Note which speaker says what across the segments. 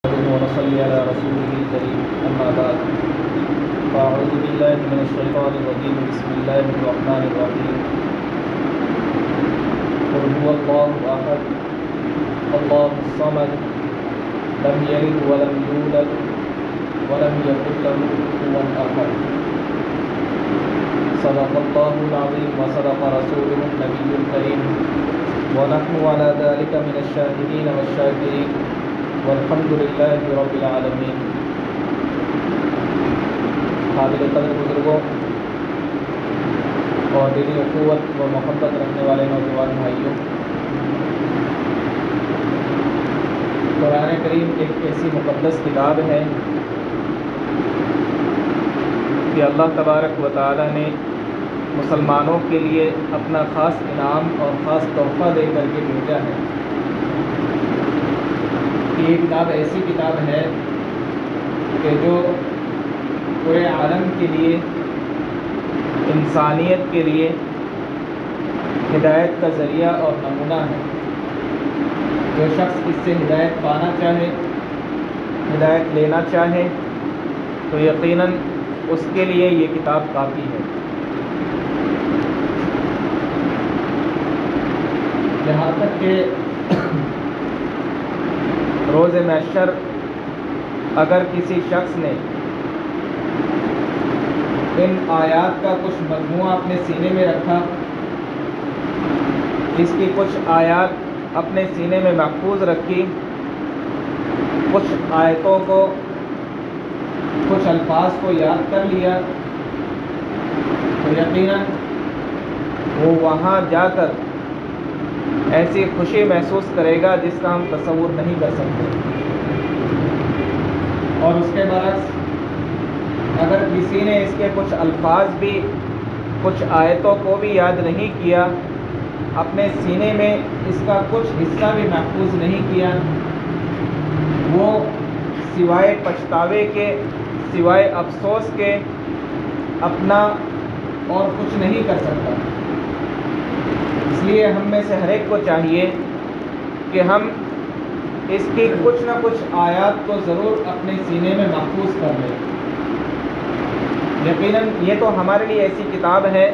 Speaker 1: ونصلي على رسوله الكريم أما بعد فأعوذ بالله من الشيطان الرجيم بسم الله الرحمن الرحيم قل هو الله أحد الله الصمد لم يلد ولم يولد ولم يكن له كفوا أحد صدق الله العظيم وصدق رسوله النبي الكريم ونحن على ذلك من الشاهدين والشاكرين والحمد للہ رب العالمین۔ قابل قدر بزرگوں اور دلی اخوت و محبت رکھنے والے نوجوان بھائیوں، قرآن کریم ایک ایسی مقدس کتاب ہے کہ اللہ تبارک و تعالی نے مسلمانوں کے لیے اپنا خاص انعام اور خاص تحفہ دے کر کے بھیجا ہے۔ یہ کتاب ایسی کتاب ہے کہ جو پورے عالم کے لیے، انسانیت کے لیے ہدایت کا ذریعہ اور نمونہ ہے۔ جو شخص اس سے ہدایت پانا چاہے، ہدایت لینا چاہے، تو یقیناً اس کے لیے یہ کتاب کافی ہے۔ جہاں تک کہ روز محشر اگر کسی شخص نے ان آیات کا کچھ مجموعہ اپنے سینے میں رکھا، اس کی کچھ آیات اپنے سینے میں محفوظ رکھی، کچھ آیتوں کو، کچھ الفاظ کو یاد کر لیا، تو یقیناً وہ وہاں جا کر ایسی خوشی محسوس کرے گا جس کا ہم تصور نہیں کر سکتے۔ اور اس کے برعکس اگر کسی نے اس کے کچھ الفاظ بھی، کچھ آیتوں کو بھی یاد نہیں کیا، اپنے سینے میں اس کا کچھ حصہ بھی محفوظ نہیں کیا، وہ سوائے پچھتاوے کے، سوائے افسوس کے اپنا اور کچھ نہیں کر سکتا۔ اس لیے ہم میں سے ہر ایک کو چاہیے کہ ہم اس کی کچھ نہ کچھ آیات کو ضرور اپنے سینے میں محفوظ کر لیں۔ یقیناً یہ تو ہمارے لیے ایسی کتاب ہے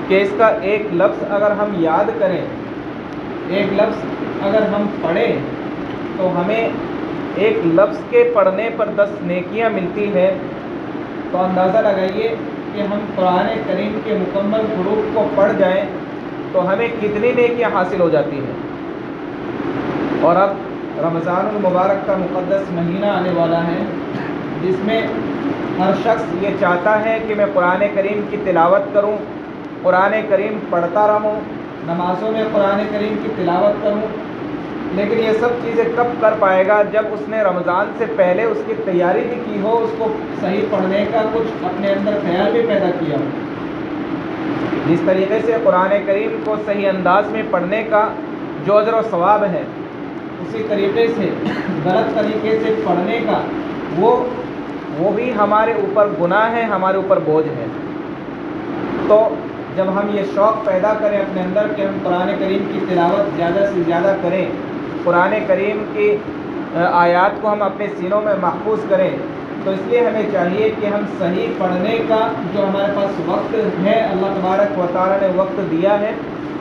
Speaker 1: کہ اس کا ایک لفظ اگر ہم یاد کریں، ایک لفظ اگر ہم پڑھیں، تو ہمیں ایک لفظ کے پڑھنے پر 10 نیکیاں ملتی ہے۔ تو اندازہ لگائیے کہ ہم قرآن کریم کے مکمل حروف کو پڑھ جائیں تو ہمیں کتنی نیکیاں حاصل ہو جاتی ہیں۔ اور اب رمضان المبارک کا مقدس مہینہ آنے والا ہے، جس میں ہر شخص یہ چاہتا ہے کہ میں قرآن کریم کی تلاوت کروں، قرآن کریم پڑھتا رہوں، نمازوں میں قرآن کریم کی تلاوت کروں، لیکن یہ سب چیزیں کب کر پائے گا جب اس نے رمضان سے پہلے اس کی تیاری بھی کی ہو، اس کو صحیح پڑھنے کا کچھ اپنے اندر خیال بھی پیدا کیا ہو۔ جس طریقے سے قرآن کریم کو صحیح انداز میں پڑھنے کا جو اجر و ثواب ہے، اسی طریقے سے غلط طریقے سے پڑھنے کا وہ بھی ہمارے اوپر گناہ ہے، ہمارے اوپر بوجھ ہے۔ تو جب ہم یہ شوق پیدا کریں اپنے اندر کہ ہم قرآن کریم کی تلاوت زیادہ سے زیادہ کریں، قرآن کریم کی آیات کو ہم اپنے سینوں میں محفوظ کریں، تو اس لیے ہمیں چاہیے کہ ہم صحیح پڑھنے کا جو ہمارے پاس وقت ہے، اللہ تبارک و تعالی نے وقت دیا ہے،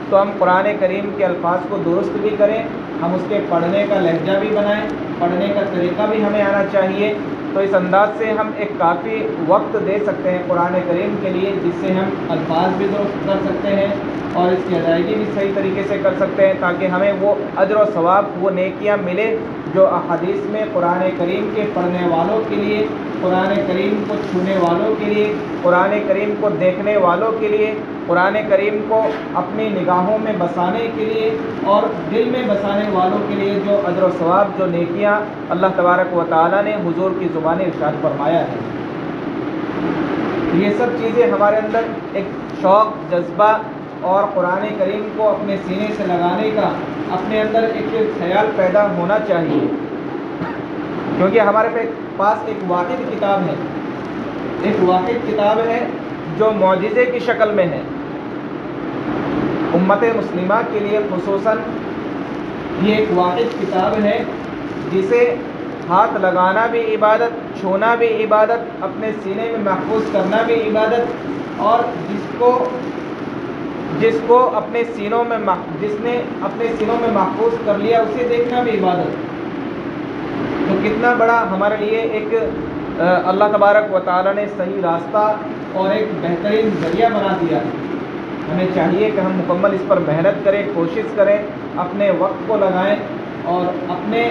Speaker 1: تو ہم قرآن کریم کے الفاظ کو درست بھی کریں، ہم اس کے پڑھنے کا لہجہ بھی بنائیں، پڑھنے کا طریقہ بھی ہمیں آنا چاہیے۔ تو اس انداز سے ہم ایک کافی وقت دے سکتے ہیں قرآن کریم کے لیے، جس سے ہم الفاظ بھی درست کر سکتے ہیں اور اس کی ادائیگی بھی صحیح طریقے سے کر سکتے ہیں، تاکہ ہمیں وہ اجر و ثواب، وہ نیکیاں ملے جو احادیث میں قرآن کریم کے پڑھنے والوں کے لیے، قرآن کریم کو چھونے والوں کے لیے، قرآن کریم کو دیکھنے والوں کے لیے، قرآن کریم کو اپنی نگاہوں میں بسانے کے لیے اور دل میں بسانے والوں کے لیے جو اجر و ثواب، جو نیکیاں اللہ تبارک و تعالی نے حضور کی زبان ارشاد فرمایا ہے۔ یہ سب چیزیں ہمارے اندر ایک شوق، جذبہ اور قرآن کریم کو اپنے سینے سے لگانے کا اپنے اندر ایک خیال پیدا ہونا چاہیے، کیونکہ ہمارے پاس ایک واحد کتاب ہے، ایک واحد کتاب ہے جو معجزے کی شکل میں ہے۔ امت مسلمہ کے لیے خصوصاً یہ ایک واحد کتاب ہے جسے ہاتھ لگانا بھی عبادت، چھونا بھی عبادت، اپنے سینے میں محفوظ کرنا بھی عبادت، اور جس کو اپنے سینوں میں جس نے اپنے سینوں میں محفوظ کر لیا اسے دیکھنا بھی عبادت۔ تو کتنا بڑا ہمارے لیے ایک اللہ تبارک و تعالیٰ نے صحیح راستہ اور ایک بہترین ذریعہ بنا دیا ہے۔ ہمیں چاہیے کہ ہم مکمل اس پر محنت کریں، کوشش کریں، اپنے وقت کو لگائیں اور اپنے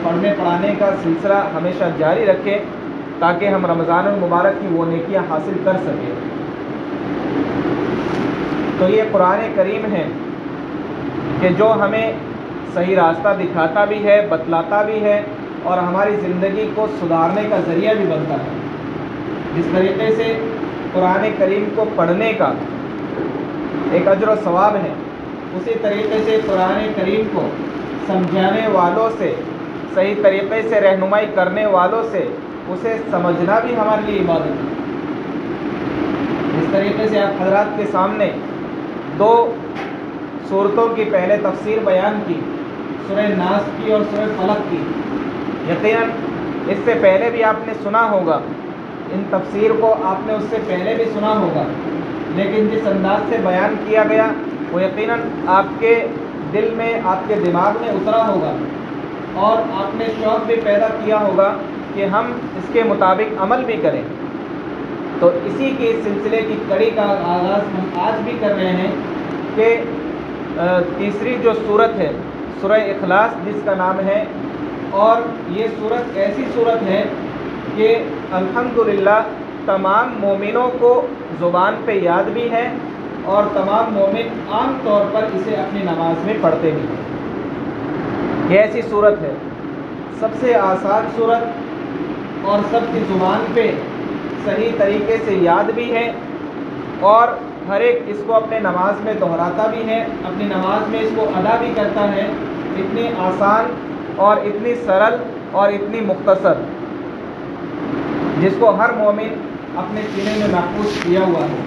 Speaker 1: پڑھنے پڑھانے کا سلسلہ ہمیشہ جاری رکھیں تاکہ ہم رمضان المبارک کی وہ نیکیاں حاصل کر سکیں۔ تو یہ قرآن کریم ہے کہ جو ہمیں صحیح راستہ دکھاتا بھی ہے، بتلاتا بھی ہے اور ہماری زندگی کو سدھارنے کا ذریعہ بھی بنتا ہے۔ جس طریقے سے قرآن کریم کو پڑھنے کا ایک اجر و ثواب ہے، اسی طریقے سے قرآن کریم کو سمجھانے والوں سے، صحیح طریقے سے رہنمائی کرنے والوں سے اسے سمجھنا بھی ہمارے لیے عبادت ہے۔ اس طریقے سے آپ حضرات کے سامنے دو صورتوں کی پہلے تفسیر بیان کی، سورہ ناس کی اور سورہ فلق کی۔ یقیناً اس سے پہلے بھی آپ نے سنا ہوگا، ان تفسیر کو آپ نے اس سے پہلے بھی سنا ہوگا، لیکن جس انداز سے بیان کیا گیا وہ یقیناً آپ کے دل میں، آپ کے دماغ میں اترا ہوگا اور آپ نے شوق بھی پیدا کیا ہوگا کہ ہم اس کے مطابق عمل بھی کریں۔ تو اسی کے سلسلے کی کڑی کا آغاز ہم آج بھی کر رہے ہیں کہ تیسری جو صورت ہے سورہ اخلاص جس کا نام ہے، اور یہ صورت ایسی صورت ہے کہ الحمدللہ تمام مومنوں کو زبان پہ یاد بھی ہے اور تمام مومن عام طور پر اسے اپنی نماز میں پڑھتے بھی ہیں۔ یہ ایسی صورت ہے، سب سے آسان صورت اور سب کی زبان پہ صحیح طریقے سے یاد بھی ہے اور ہر ایک اس کو اپنے نماز میں دہراتا بھی ہے، اپنی نماز میں اس کو ادا بھی کرتا ہے۔ اتنی آسان اور اتنی سرل اور اتنی مختصر، جس کو ہر مومن اپنے سینے میں محفوظ کیا ہوا ہے۔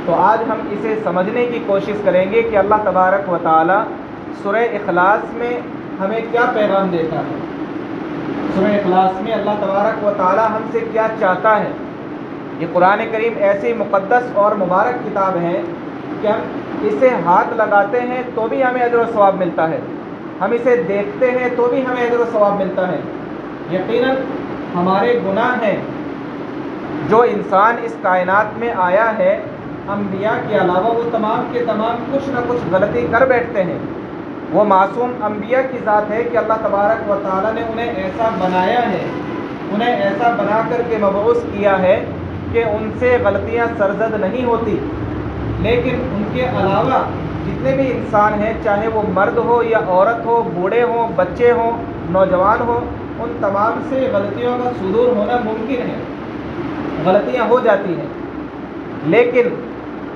Speaker 1: تو آج ہم اسے سمجھنے کی کوشش کریں گے کہ اللہ تبارک و تعالی سورہ اخلاص میں ہمیں کیا پیغام دیتا ہے، سورہ اخلاص میں اللہ تبارک و تعالی ہم سے کیا چاہتا ہے۔ یہ قرآن کریم ایسی مقدس اور مبارک کتاب ہے کہ ہم اسے ہاتھ لگاتے ہیں تو بھی ہمیں اجر و ثواب ملتا ہے، ہم اسے دیکھتے ہیں تو بھی ہمیں اجر و ثواب ملتا ہے۔ یقیناً ہمارے گناہ ہیں، جو انسان اس کائنات میں آیا ہے انبیاء کے علاوہ وہ تمام کے تمام کچھ نہ کچھ غلطی کر بیٹھتے ہیں۔ وہ معصوم انبیاء کی ذات ہے کہ اللہ تبارک و تعالیٰ نے انہیں ایسا بنایا ہے، انہیں ایسا بنا کر کے مبعوث کیا ہے کہ ان سے غلطیاں سرزد نہیں ہوتی، لیکن ان کے علاوہ جتنے بھی انسان ہیں، چاہے وہ مرد ہو یا عورت ہو، بوڑھے ہوں، بچے ہوں، نوجوان ہوں، ان تمام سے غلطیوں کا صدور ہونا ممکن ہے، غلطیاں ہو جاتی ہیں، لیکن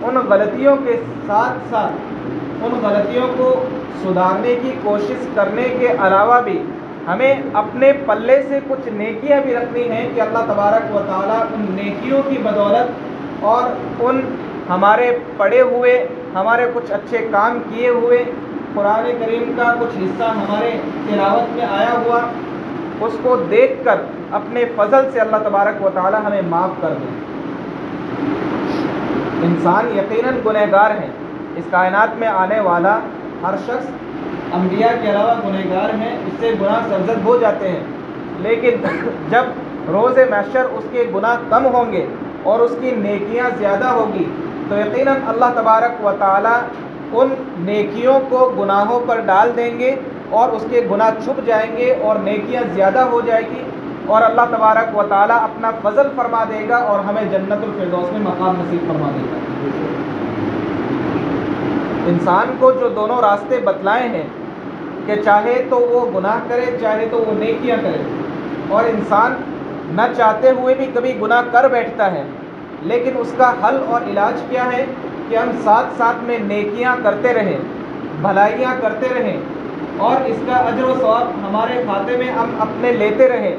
Speaker 1: ان غلطیوں کے ساتھ ساتھ ان غلطیوں کو سدھارنے کی کوشش کرنے کے علاوہ بھی ہمیں اپنے پلے سے کچھ نیکیاں بھی رکھنی ہیں کہ اللہ تبارک و تعالیٰ ان نیکیوں کی بدولت اور ان ہمارے پڑے ہوئے، ہمارے کچھ اچھے کام کیے ہوئے، قرآن کریم کا کچھ حصہ ہمارے تلاوت میں آیا ہوا، اس کو دیکھ کر اپنے فضل سے اللہ تبارک و تعالیٰ ہمیں معاف کر دے۔ انسان یقیناً گنہگار ہے، اس کائنات میں آنے والا ہر شخص انبیاء کے علاوہ گنہگار ہیں، اس سے گناہ سرزد ہو جاتے ہیں، لیکن جب روز محشر اس کے گناہ کم ہوں گے اور اس کی نیکیاں زیادہ ہوگی تو یقیناً اللہ تبارک و تعالیٰ ان نیکیوں کو گناہوں پر ڈال دیں گے اور اس کے گناہ چھپ جائیں گے اور نیکیاں زیادہ ہو جائے گی اور اللہ تبارک و تعالیٰ اپنا فضل فرما دے گا اور ہمیں جنت الفردوس میں مقام نصیب فرما دے گا۔ انسان کو جو دونوں راستے بتلائے ہیں کہ چاہے تو وہ گناہ کرے، چاہے تو وہ نیکیاں کرے، اور انسان نہ چاہتے ہوئے بھی کبھی گناہ کر بیٹھتا ہے، لیکن اس کا حل اور علاج کیا ہے کہ ہم ساتھ ساتھ میں نیکیاں کرتے رہیں، بھلائیاں کرتے رہیں اور اس کا اجر و ثواب ہمارے کھاتے میں ہم اپنے لیتے رہیں،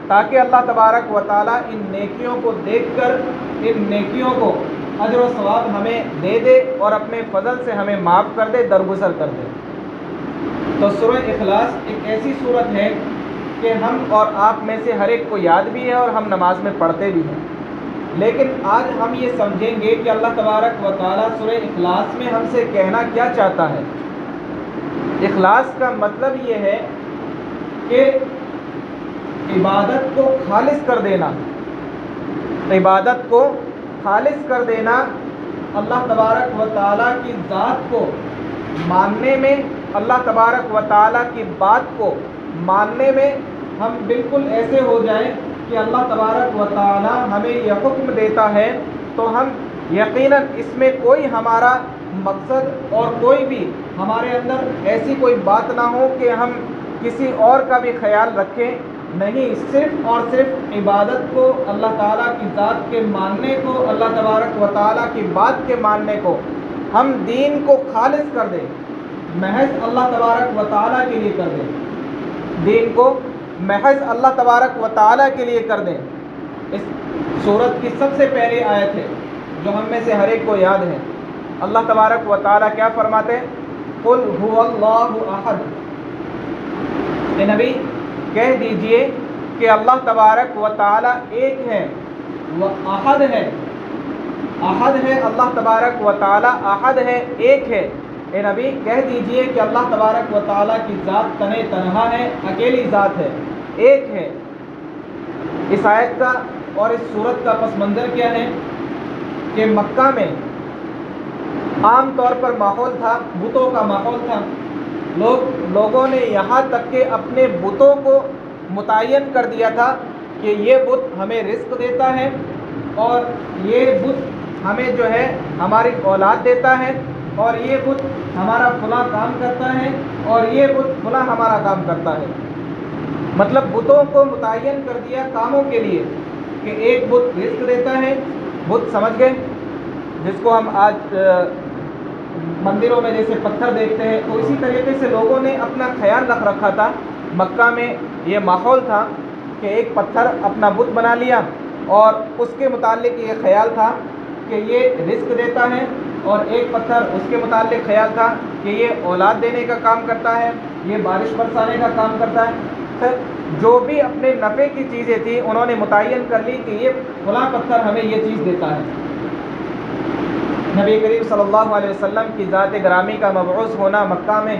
Speaker 1: تاکہ اللہ تبارک و تعالیٰ ان نیکیوں کو دیکھ کر ان نیکیوں کو اجر و ثواب ہمیں دے دے اور اپنے فضل سے ہمیں معاف کر دے، درگزر کر دے۔ تو سورہ اخلاص ایک ایسی صورت ہے کہ ہم اور آپ میں سے ہر ایک کو یاد بھی ہے اور ہم نماز میں پڑھتے بھی ہیں، لیکن آج ہم یہ سمجھیں گے کہ اللہ تبارک و تعالیٰ سورہ اخلاص میں ہم سے کہنا کیا چاہتا ہے۔ اخلاص کا مطلب یہ ہے کہ عبادت کو خالص کر دینا، عبادت کو خالص کر دینا، اللہ تبارک و تعالیٰ کی ذات کو ماننے میں، اللہ تبارک و تعالیٰ کی بات کو ماننے میں ہم بالکل ایسے ہو جائیں کہ اللہ تبارک و تعالیٰ ہمیں یہ حکم دیتا ہے تو ہم یقیناً اس میں کوئی ہمارا مقصد اور کوئی بھی ہمارے اندر ایسی کوئی بات نہ ہو کہ ہم کسی اور کا بھی خیال رکھیں، نہیں، صرف اور صرف عبادت کو، اللہ تعالیٰ کی ذات کے ماننے کو، اللہ تبارک و تعالیٰ کی بات کے ماننے کو ہم دین کو خالص کر دیں، محض اللہ تبارک و تعالیٰ کے لیے کر دیں، دین کو محض اللہ تبارک و تعالیٰ کے لیے کر دیں۔ اس سورت کی سب سے پہلی آیت ہے جو ہم میں سے ہر ایک کو یاد ہے، اللہ تبارک و تعالیٰ کیا فرماتے ہیں؟ قل هو اللہ احد، اے نبی کہہ دیجئے کہ اللہ تبارک و تعالیٰ ایک ہے، وہ احد ہے، احد ہے، اللہ تبارک و تعالیٰ احد ہے، ایک ہے۔ اے نبی کہہ دیجئے کہ اللہ تبارک و تعالیٰ کی ذات تنہا تنہا ہے، اکیلی ذات ہے، ایک ہے۔ اس آیت کا اور اس سورت کا پس منظر کیا ہے کہ مکہ میں عام طور پر ماحول تھا، بتوں کا ماحول تھا، لوگوں نے یہاں تک کہ اپنے بتوں کو متعین کر دیا تھا کہ یہ بت ہمیں رزق دیتا ہے اور یہ بت ہمیں جو ہے ہماری اولاد دیتا ہے اور یہ بت ہمارا فلاں کام کرتا ہے اور یہ بت فلاں ہمارا کام کرتا ہے۔ مطلب بتوں کو متعین کر دیا کاموں کے لیے کہ ایک بت رزق دیتا ہے، بت سمجھ گئے جس کو ہم آج مندروں میں جیسے پتھر دیکھتے ہیں، تو اسی طریقے سے لوگوں نے اپنا خیال رکھ رکھا تھا، مکہ میں یہ ماحول تھا کہ ایک پتھر اپنا بت بنا لیا اور اس کے متعلق یہ خیال تھا کہ یہ رزق دیتا ہے، اور ایک پتھر اس کے متعلق خیال تھا کہ یہ اولاد دینے کا کام کرتا ہے، یہ بارش برسانے کا کام کرتا ہے۔ پھر جو بھی اپنے نفع کی چیزیں تھیں انہوں نے متعین کر لی کہ یہ فلاں پتھر ہمیں یہ چیز دیتا ہے۔ نبی کریم صلی اللہ علیہ وسلم کی ذات گرامی کا مبعوث ہونا مکہ میں،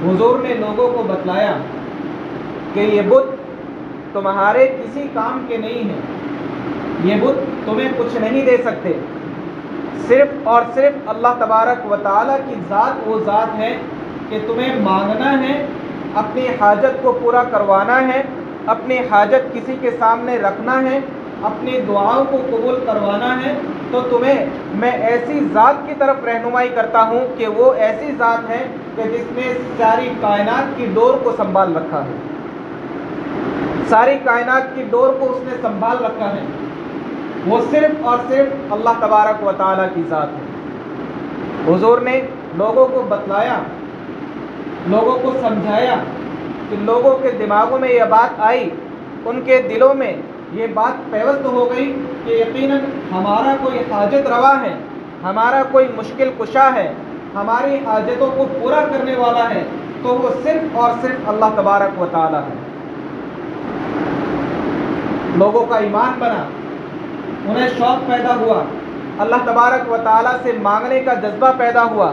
Speaker 1: حضور نے لوگوں کو بتلایا کہ یہ بت تمہارے کسی کام کے نہیں ہیں، یہ بت تمہیں کچھ نہیں دے سکتے، صرف اور صرف اللہ تبارک و تعالیٰ کی ذات وہ ذات ہے کہ تمہیں مانگنا ہے، اپنی حاجت کو پورا کروانا ہے، اپنی حاجت کسی کے سامنے رکھنا ہے، اپنی دعاؤں کو قبول کروانا ہے، تو تمہیں میں ایسی ذات کی طرف رہنمائی کرتا ہوں کہ وہ ایسی ذات ہے کہ جس نے ساری کائنات کی ڈور کو سنبھال رکھا ہے، ساری کائنات کی ڈور کو اس نے سنبھال رکھا ہے، وہ صرف اور صرف اللہ تبارک و تعالیٰ کی ذات ہے۔ حضور نے لوگوں کو بتلایا، لوگوں کو سمجھایا کہ لوگوں کے دماغوں میں یہ بات آئی، ان کے دلوں میں یہ بات پیوست ہو گئی کہ یقیناً ہمارا کوئی حاجت روا ہے، ہمارا کوئی مشکل کشا ہے، ہماری حاجتوں کو پورا کرنے والا ہے، تو وہ صرف اور صرف اللہ تبارک و تعالیٰ ہے۔ لوگوں کا ایمان بنا، انہیں شوق پیدا ہوا، اللہ تبارک و تعالیٰ سے مانگنے کا جذبہ پیدا ہوا،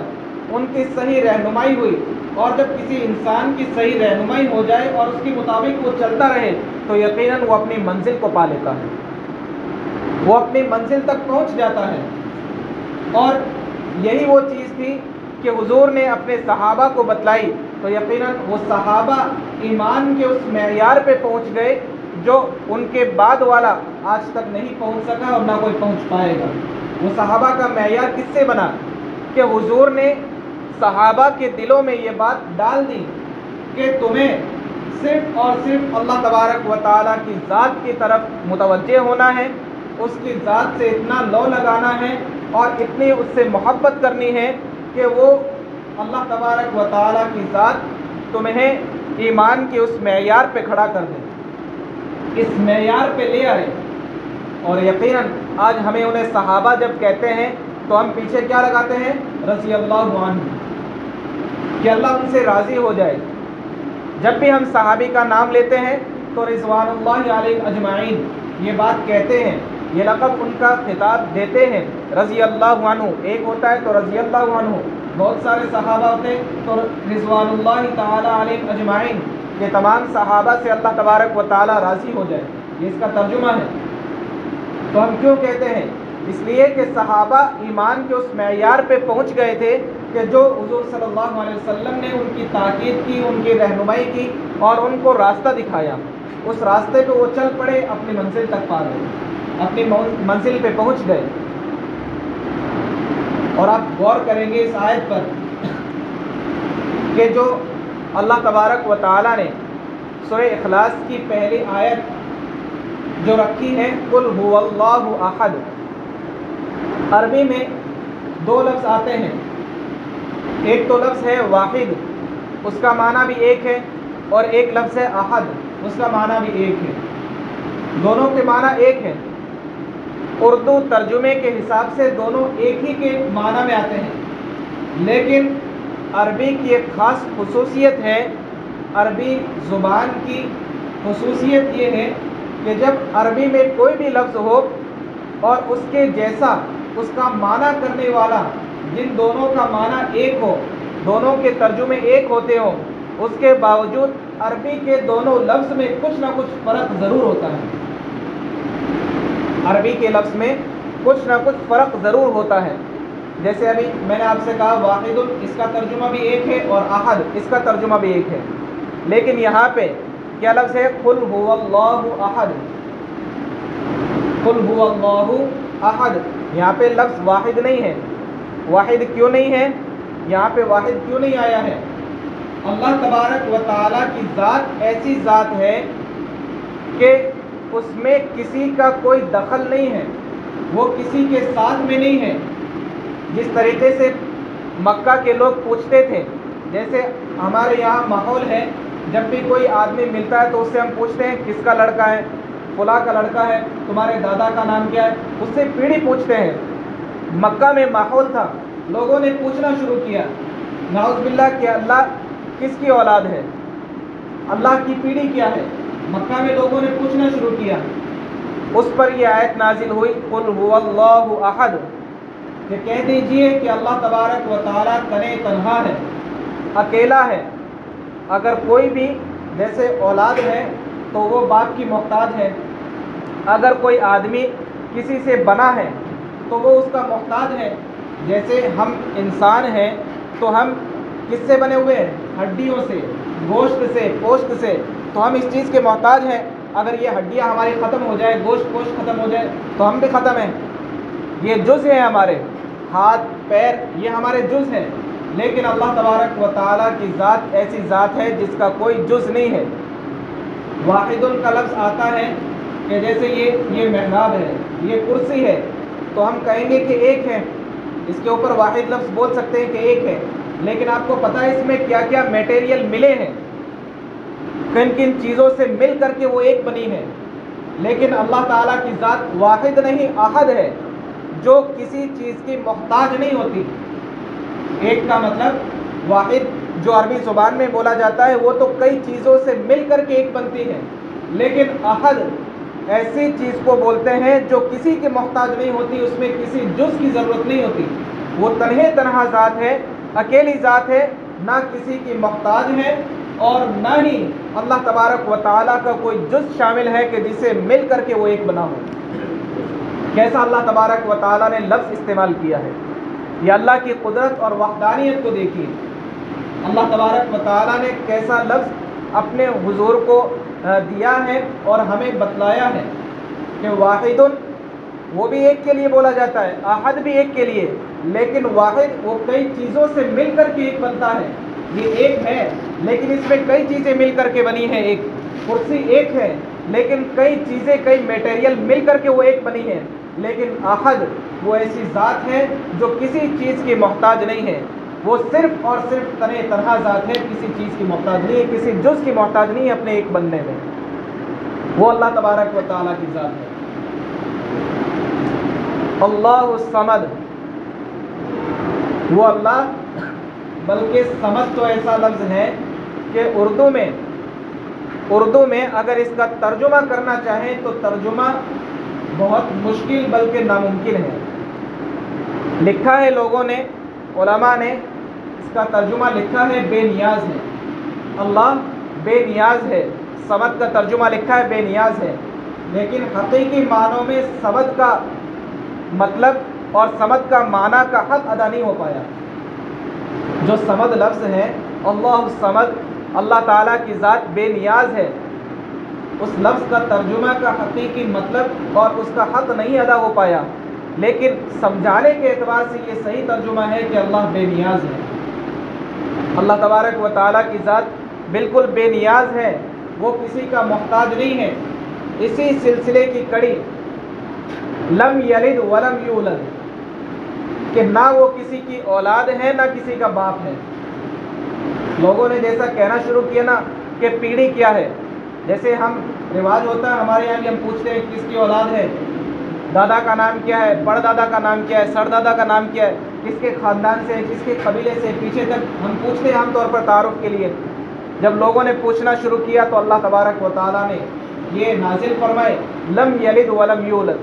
Speaker 1: ان کی صحیح رہنمائی ہوئی، اور جب کسی انسان کی صحیح رہنمائی ہو جائے اور اس کے مطابق وہ چلتا رہے تو یقیناً وہ اپنی منزل کو پا لیتا ہے، وہ اپنی منزل تک پہنچ جاتا ہے۔ اور یہی وہ چیز تھی کہ حضور نے اپنے صحابہ کو بتلائی، تو یقیناً وہ صحابہ ایمان کے اس معیار پہ پہنچ گئے جو ان کے بعد والا آج تک نہیں پہنچ سکا اور نہ کوئی پہنچ پائے گا۔ وہ صحابہ کا معیار کس سے بنا کہ حضور نے صحابہ کے دلوں میں یہ بات ڈال دی کہ تمہیں صرف اور صرف اللہ تبارک و تعالیٰ کی ذات کی طرف متوجہ ہونا ہے، اس کی ذات سے اتنا لو لگانا ہے اور اتنی اس سے محبت کرنی ہے کہ وہ اللہ تبارک و تعالیٰ کی ذات تمہیں ایمان کے اس معیار پہ کھڑا کر دے، اس معیار پہ لے آئے۔ اور یقیناً آج ہمیں انہیں صحابہ جب کہتے ہیں تو ہم پیچھے کیا لگاتے ہیں؟ رضی اللہ عنہ، کہ اللہ ان سے راضی ہو جائے۔ جب بھی ہم صحابی کا نام لیتے ہیں تو رضوان اللہ علیہ اجمعین یہ بات کہتے ہیں، یہ لقب ان کا خطاب دیتے ہیں۔ رضی اللہ عنہ ایک ہوتا ہے تو رضی اللہ عنہ، بہت سارے صحابہ ہوتے ہیں تو رضوان اللہ تعالی علیہ اجمعین، کہ تمام صحابہ سے اللہ تبارک و تعالی راضی ہو جائے، یہ اس کا ترجمہ ہے۔ تو ہم کیوں کہتے ہیں؟ اس لیے کہ صحابہ ایمان کے اس معیار پہ پہنچ گئے تھے کہ جو حضور صلی اللہ علیہ وسلم نے ان کی تاکید کی، ان کی رہنمائی کی اور ان کو راستہ دکھایا، اس راستے پہ وہ چل پڑے، اپنی منزل تک پا گئے، اپنی منزل پہ پہنچ گئے۔ اور آپ غور کریں گے اس آیت پر کہ جو اللہ تبارک و تعالیٰ نے سورہ اخلاص کی پہلی آیت جو رکھی ہے، قل هو اللہ احد، عربی میں دو لفظ آتے ہیں، ایک تو لفظ ہے واحد، اس کا معنی بھی ایک ہے، اور ایک لفظ ہے احد، اس کا معنی بھی ایک ہے، دونوں کے معنی ایک ہے۔ اردو ترجمے کے حساب سے دونوں ایک ہی کے معنی میں آتے ہیں، لیکن عربی کی ایک خاص خصوصیت ہے، عربی زبان کی خصوصیت یہ ہے کہ جب عربی میں کوئی بھی لفظ ہو اور اس کے جیسا اس کا معنی کرنے والا جن دونوں کا معنی ایک ہو، دونوں کے ترجمے ایک ہوتے ہوں، اس کے باوجود عربی کے دونوں لفظ میں کچھ نہ کچھ فرق ضرور ہوتا ہے، عربی کے لفظ میں کچھ نہ کچھ فرق ضرور ہوتا ہے۔ جیسے ابھی میں نے آپ سے کہا واحد، اس کا ترجمہ بھی ایک ہے، اور احد اس کا ترجمہ بھی ایک ہے، لیکن یہاں پہ کیا لفظ ہے؟ قل هو اللہ احد، قل هو اللہ احد، یہاں پہ لفظ واحد نہیں ہے۔ واحد کیوں نہیں ہے؟ یہاں پہ واحد کیوں نہیں آیا ہے؟ اللہ تبارک و تعالیٰ کی ذات ایسی ذات ہے کہ اس میں کسی کا کوئی دخل نہیں ہے، وہ کسی کے ساتھ میں نہیں ہے۔ جس طریقے سے مکہ کے لوگ پوچھتے تھے، جیسے ہمارے یہاں ماحول ہے، جب بھی کوئی آدمی ملتا ہے تو اس سے ہم پوچھتے ہیں کس کا لڑکا ہے، فلاں کا لڑکا ہے، تمہارے دادا کا نام کیا ہے، اس سے پیڑھی پوچھتے ہیں۔ مکہ میں ماحول تھا، لوگوں نے پوچھنا شروع کیا، نعوذ باللہ کہ اللہ کس کی اولاد ہے، اللہ کی پیڑھی کیا ہے، مکہ میں لوگوں نے پوچھنا شروع کیا۔ اس پر یہ آیت نازل ہوئی، قل هو اللہ احد، کہ کہہ دیجئے کہ اللہ تبارک و تعالیٰ تنے تنہا ہے، اکیلا ہے۔ اگر کوئی بھی جیسے اولاد ہے تو وہ باپ کی محتاج ہے، اگر کوئی آدمی کسی سے بنا ہے تو وہ اس کا محتاج ہے۔ جیسے ہم انسان ہیں تو ہم کس سے بنے ہوئے ہیں؟ ہڈیوں سے، گوشت سے، پوشت سے، تو ہم اس چیز کے محتاج ہیں۔ اگر یہ ہڈیاں ہماری ختم ہو جائے، گوشت پوشت ختم ہو جائے تو ہم بھی ختم ہیں۔ یہ جز ہیں ہمارے، ہاتھ پیر یہ ہمارے جز ہیں، لیکن اللہ تبارک و تعالیٰ کی ذات ایسی ذات ہے جس کا کوئی جز نہیں ہے۔ واحد کا لفظ آتا ہے کہ جیسے یہ محراب ہے، یہ کرسی ہے، تو ہم کہیں گے کہ ایک ہے، اس کے اوپر واحد لفظ بول سکتے ہیں کہ ایک ہے، لیکن آپ کو پتہ ہے اس میں کیا کیا میٹیریل ملے ہیں، کن کن چیزوں سے مل کر کے وہ ایک بنی ہے۔ لیکن اللہ تعالیٰ کی ذات واحد نہیں احد ہے، جو کسی چیز کی محتاج نہیں ہوتی۔ ایک کا مطلب واحد جو عربی زبان میں بولا جاتا ہے وہ تو کئی چیزوں سے مل کر کے ایک بنتی ہے، لیکن احد ایسی چیز کو بولتے ہیں جو کسی کے محتاج نہیں ہوتی، اس میں کسی جز کی ضرورت نہیں ہوتی، وہ تنہے تنہا ذات ہے، اکیلی ذات ہے، نہ کسی کی محتاج ہے، اور نہ ہی اللہ تبارک و تعالیٰ کا کوئی جز شامل ہے کہ جسے مل کر کے وہ ایک بنا ہو۔ کیسا اللہ تبارک و تعالیٰ نے لفظ استعمال کیا ہے، یہ اللہ کی قدرت اور وحدانیت کو دیکھیے۔ اللہ تبارک و تعالیٰ نے کیسا لفظ اپنے حضور کو دیا ہے اور ہمیں بتلایا ہے کہ واحد وہ بھی ایک کے لیے بولا جاتا ہے، احد بھی ایک کے لیے، لیکن واحد وہ کئی چیزوں سے مل کر کے ایک بنتا ہے۔ یہ ایک ہے لیکن اس میں کئی چیزیں مل کر کے بنی ہیں۔ ایک کرسی ایک ہے لیکن کئی چیزیں، کئی میٹیریل مل کر کے وہ ایک بنی ہے۔ لیکن احد وہ ایسی ذات ہے جو کسی چیز کی محتاج نہیں ہے، وہ صرف اور صرف تنہا تنہا ذات ہے، کسی چیز کی محتاج نہیں ہے، کسی جز کی محتاج نہیں ہے اپنے ایک بننے میں۔ وہ اللہ تبارک و تعالیٰ کی ذات ہے۔ اللہ الصمد، وہ اللہ، بلکہ سمجھ تو ایسا لفظ ہے کہ اردو میں اردو میں اگر اس کا ترجمہ کرنا چاہیں تو ترجمہ بہت مشکل بلکہ ناممکن ہے۔ لکھا ہے لوگوں نے، علماء نے اس کا ترجمہ لکھا ہے بے نیاز ہے، اللہ بے نیاز ہے۔ صمد کا ترجمہ لکھا ہے بے نیاز ہے، لیکن حقیقی معنوں میں صمد کا مطلب اور صمد کا معنی کا حق ادا نہیں ہو پایا۔ جو صمد لفظ ہے، اللہ الصمد، اللہ تعالیٰ کی ذات بے نیاز ہے، اس لفظ کا ترجمہ کا حقیقی مطلب اور اس کا حق نہیں ادا ہو پایا، لیکن سمجھانے کے اعتبار سے یہ صحیح ترجمہ ہے کہ اللہ بے نیاز ہے۔ اللہ تبارک و تعالیٰ کی ذات بالکل بے نیاز ہے، وہ کسی کا محتاج نہیں ہے۔ اسی سلسلے کی کڑی لم یلد ولم یولد، کہ نہ وہ کسی کی اولاد ہے نہ کسی کا باپ ہے۔ لوگوں نے جیسا کہنا شروع کیا نا کہ پیڑھی کیا ہے، جیسے ہم رواج ہوتا ہے ہمارے یہاں بھی، ہم پوچھتے ہیں کس کی اولاد ہے، دادا کا نام کیا ہے، پردادا کا نام کیا ہے، سردادا کا نام کیا ہے، کس کے خاندان سے، کس کے قبیلے سے، پیچھے تک ہم پوچھتے ہیں عام طور پر تعارف کے لیے۔ جب لوگوں نے پوچھنا شروع کیا تو اللہ تبارک و تعالیٰ نے یہ نازل فرمائے لم یلد ولم یولد،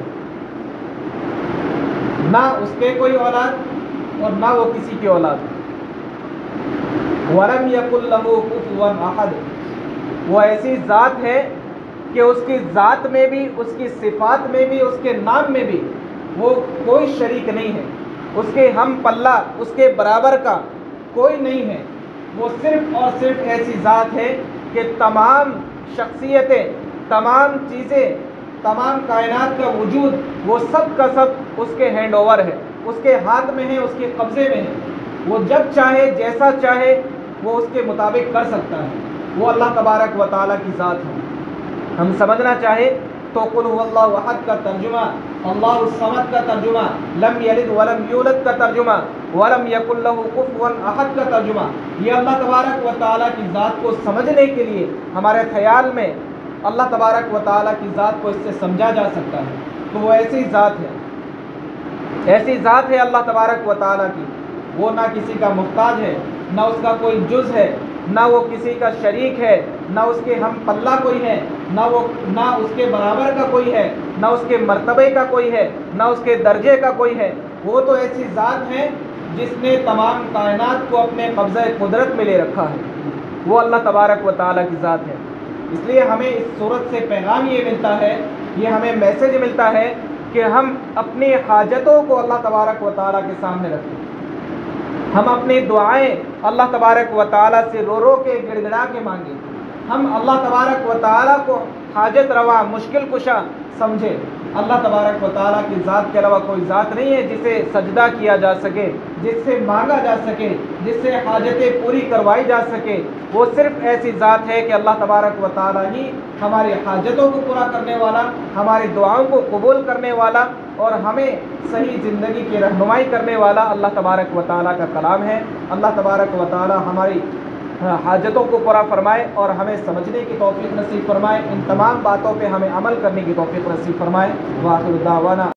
Speaker 1: نہ اس کے کوئی اولاد اور نہ وہ کسی کی اولاد۔ ولم یکن لہ کفوا احد، وہ ایسی ذات ہے کہ اس کی ذات میں بھی، اس کی صفات میں بھی، اس کے نام میں بھی وہ کوئی شریک نہیں ہے، اس کے ہم پلہ، اس کے برابر کا کوئی نہیں ہے۔ وہ صرف اور صرف ایسی ذات ہے کہ تمام شخصیتیں، تمام چیزیں، تمام کائنات کا وجود، وہ سب کا سب اس کے ہینڈ اوور ہے، اس کے ہاتھ میں ہے، اس کے قبضے میں ہے۔ وہ جب چاہے، جیسا چاہے، وہ اس کے مطابق کر سکتا ہے۔ وہ اللہ تبارک و تعالیٰ کی ذات ہے۔ ہم سمجھنا چاہے تو قل هو اللہ احد کا ترجمہ، اللہ الصمد کا ترجمہ، لم یلد ولم یولد کا ترجمہ، ولم یکن لہ کفوا احد کا ترجمہ، یہ اللہ تبارک و تعالیٰ کی ذات کو سمجھنے کے لیے ہمارے خیال میں اللہ تبارک و تعالیٰ کی ذات کو اس سے سمجھا جا سکتا ہے۔ تو وہ ایسی ذات ہے، ایسی ذات ہے اللہ تبارک و تعالیٰ کی، وہ نہ کسی کا محتاج ہے، نہ اس کا کوئی جز ہے، نہ وہ کسی کا شریک ہے، نہ اس کے ہم پلہ کوئی ہے، نہ اس کے برابر کا کوئی ہے، نہ اس کے مرتبے کا کوئی ہے، نہ اس کے درجے کا کوئی ہے۔ وہ تو ایسی ذات ہے جس نے تمام کائنات کو اپنے قبضہ قدرت میں لے رکھا ہے، وہ اللہ تبارک و تعالیٰ کی ذات ہے۔ اس لیے ہمیں اس صورت سے پیغام یہ ملتا ہے، یہ ہمیں میسج ملتا ہے کہ ہم اپنی حاجتوں کو اللہ تبارک و تعالیٰ کے سامنے رکھیں، ہم اپنی دعائیں اللہ تبارک و تعالیٰ سے رو رو کے، گڑ گڑا کے مانگیں، ہم اللہ تبارک و تعالیٰ کو حاجت روا، مشکل کشا سمجھے۔ اللہ تبارک و تعالیٰ کی ذات کے علاوہ کوئی ذات نہیں ہے جسے سجدہ کیا جا سکے، جس سے مانگا جا سکے، جس سے حاجتیں پوری کروائی جا سکے۔ وہ صرف ایسی ذات ہے کہ اللہ تبارک و تعالیٰ ہی ہماری حاجتوں کو پورا کرنے والا، ہماری دعاؤں کو قبول کرنے والا اور ہمیں صحیح زندگی کی رہنمائی کرنے والا اللہ تبارک و تعالیٰ کا کلام ہے۔ اللہ تبارک و تعالیٰ ہماری حاجتوں کو پورا فرمائے اور ہمیں سمجھنے کی توفیق نصیب فرمائے، ان تمام باتوں پہ ہمیں عمل کرنے کی توفیق نصیب فرمائے۔ وآخر دعوانا